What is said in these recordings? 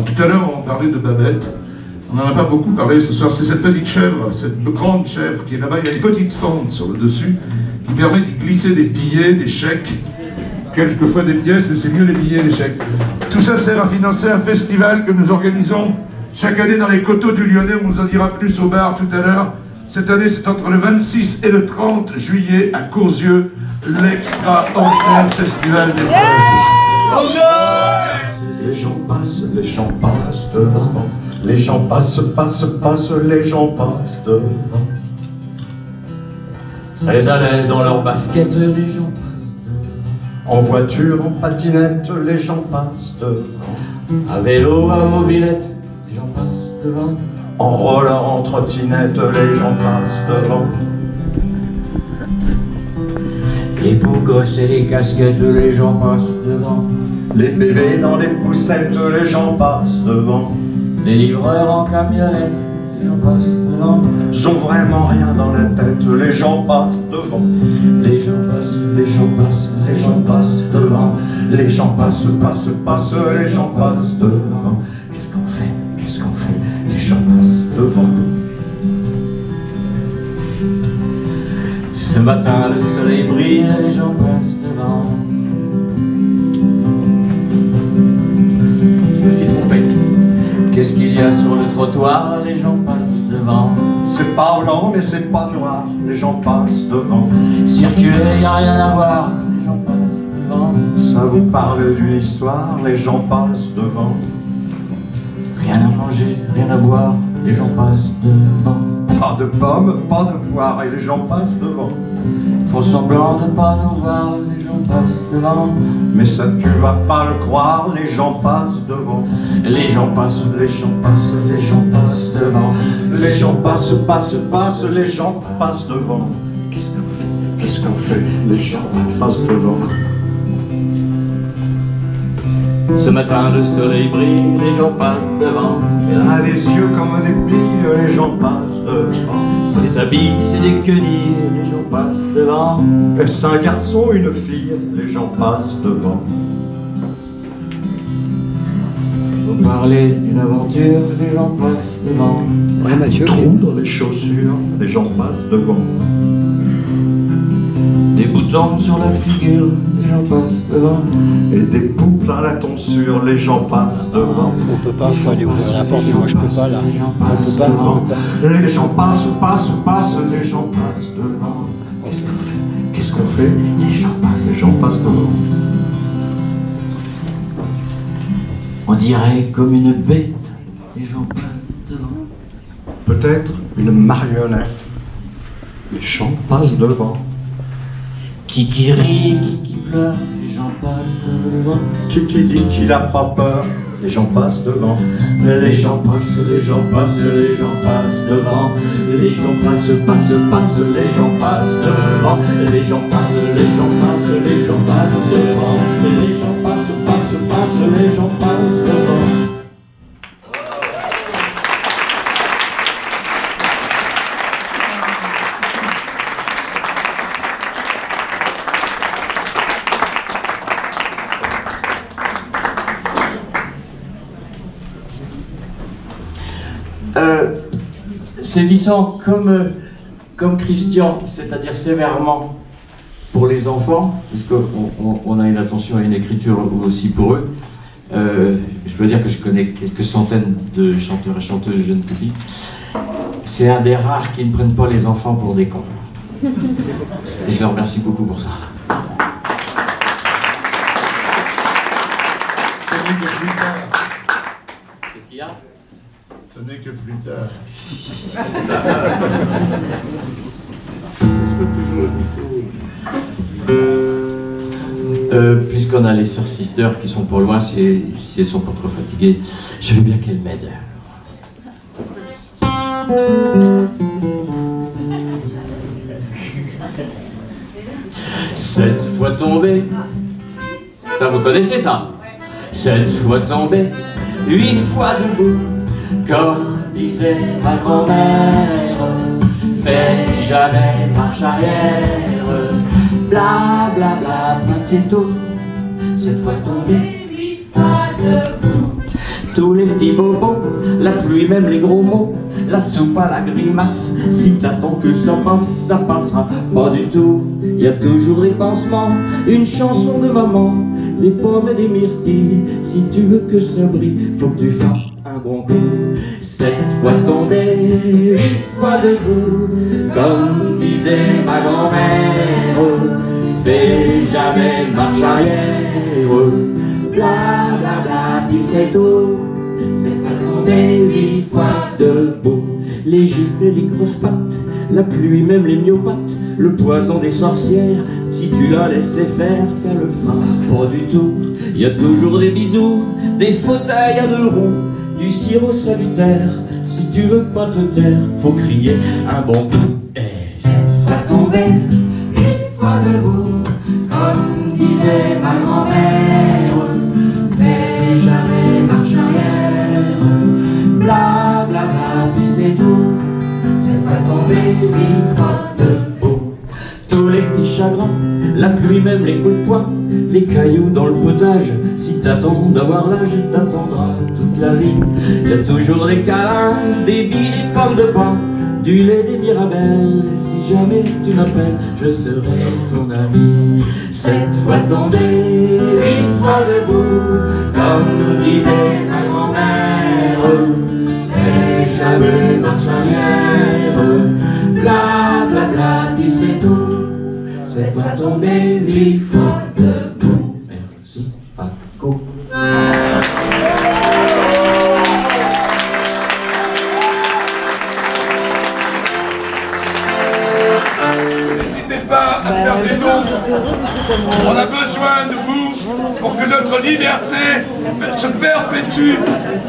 tout à l'heure, on parlait de Babette. On n'en a pas beaucoup parlé ce soir. C'est cette petite chèvre, cette grande chèvre qui est là-bas. Il y a une petite fente sur le dessus qui permet de glisser des billets, des chèques, quelquefois des pièces, mais c'est mieux les billets et les chèques. Tout ça sert à financer un festival que nous organisons chaque année dans les coteaux du Lyonnais. On vous en dira plus au bar tout à l'heure. Cette année, c'est entre le 26 et le 30 juillet à Courzieux, l'extraordinaire festival des Les gens passent devant. Les gens passent, les gens passent devant. Très à l'aise dans leur basket, les gens passent. En voiture, en patinette, les gens passent devant. À vélo, à mobilette, les gens passent devant. En roller, en trottinette, les gens passent devant. Les beaux gosses et les casquettes, les gens passent devant. Les bébés dans les poussettes, les gens passent devant. Les livreurs en camionnette, les gens passent devant. Sont vraiment rien dans la tête, les gens passent devant. Les gens passent, Les gens passent, les gens passent devant. Les gens passent, les gens passent devant. Qu'est-ce qu'on fait? Qu'est-ce qu'on fait? Les gens passent devant. Ce matin, le soleil brille, les gens passent devant. Je me suis trompé. Qu'est-ce qu'il y a sur le trottoir? Les gens passent devant. C'est pas blanc, mais c'est pas noir. Les gens passent devant. Circuler, y a rien à voir. Les gens passent devant. Ça vous parle d'une histoire. Les gens passent devant. Rien à manger, rien à boire. Les gens passent devant. Pas de pommes, pas de poire, et les gens passent devant. Font semblant de pas nous voir. Les gens passent devant. Mais ça tu vas pas le croire. Les gens passent devant. Les gens passent, Les gens passent, les gens passent devant. les gens passent, les gens passent devant. Qu'est-ce qu'on fait? Qu'est-ce qu'on fait? Les gens passent devant. Ce matin, le soleil brille, les gens passent devant. Ah, les yeux comme des billes, les gens passent devant. Ses habits, c'est des quenilles, les gens passent devant. Est-ce un garçon, une fille? Les gens passent devant. Vous parlez d'une aventure, les gens passent devant. Ouais, Mathieu. Trou dans les chaussures, les gens passent devant. Des boutons sur la figure, les gens passent devant. Et des poux plein la tonsure, les gens passent devant. On peut pas, faut aller ouvrir la porte, moi je peux pas là. On peut pas, on peut pas. Les gens passent, les gens passent devant. Qu'est-ce qu'on fait? Qu'est-ce qu'on fait? Les gens passent devant. On dirait comme une bête, les gens passent devant. Peut-être une marionnette. Les gens passent devant. Qui rit, qui pleure, les gens passent devant. Qui dit qu'il a pas peur? Les gens passent devant. Les gens passent, les gens passent, les gens passent devant. Les gens passent, les gens passent devant. Les gens passent, les gens passent, les gens passent devant. Les gens passent, les gens passent devant. Sévissant comme Christian, c'est-à-dire sévèrement pour les enfants, puisqu'on a une attention à une écriture aussi pour eux. Je dois dire que je connais quelques centaines de chanteurs et chanteuses jeunes publics. C'est un des rares qui ne prennent pas les enfants pour des cons. Et je leur remercie beaucoup pour ça. Qu'est-ce qu'il y a? Ce n'est que plus tard. Est-ce que tu joues le micro? Puisqu'on a les sœurs sisters qui sont pas loin, si elles sont pas trop fatiguées, je veux bien qu'elles m'aident. Sept fois tombé, ça vous connaissez ça? 7 fois tombé, 8 fois debout, comme disait ma grand-mère, fais jamais marche arrière, bla bla bla, passez tôt, 7 fois tombé, 8 fois debout, Tous les petits bobos, la pluie, même les gros mots, la soupe à la grimace. Si t'attends que ça passe, ça passera pas du tout. Y a toujours des pansements, une chanson de maman, des pommes et des myrtilles. Si tu veux que ça brille, faut que tu fasses un bon coup. 7 fois tombé, 8 fois debout, comme disait ma grand-mère. Fais jamais marche arrière, bla bla bla, puis c'est tout. 7 fois tombé, 8 fois debout. Les gifles et les croche-pattes, la pluie, même les myopathes, le poison des sorcières. Si tu la laissais faire, ça le fera pas du tout. Y a toujours des bisous, des fauteuils à 2 roues, du sirop salutaire. Si tu veux pas te taire, faut crier un bon coup. Et 7 fois tombé, 8 fois debout, comme disait ma grand-mère. Fais jamais marche arrière, bla bla bla, puis c'est tout. 7 fois tombé, 8 fois debout. Tous les petits chagrins, la pluie, même les coups de poing, les cailloux dans le potage. Si t'attends d'avoir l'âge, t'attendras toute la vie. Y a toujours des câlins, des billes, des pommes de pain, du lait, des mirabelles. Si jamais tu m'appelles, je serai ton ami. 7 fois tombé, 8 fois debout, comme disait ma grand-mère. Fais jamais marche arrière, bla bla bla, puis c'est tout. 7 fois tombé, 8 fois debout. Merci, Paco. N'hésitez pas à faire des dons. On a besoin de vous pour que notre liberté se perpétue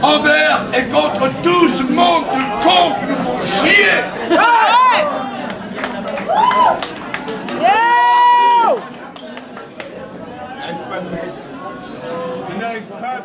envers et contre tout ce monde de cons qui nous font chier. Je n'arrive pas à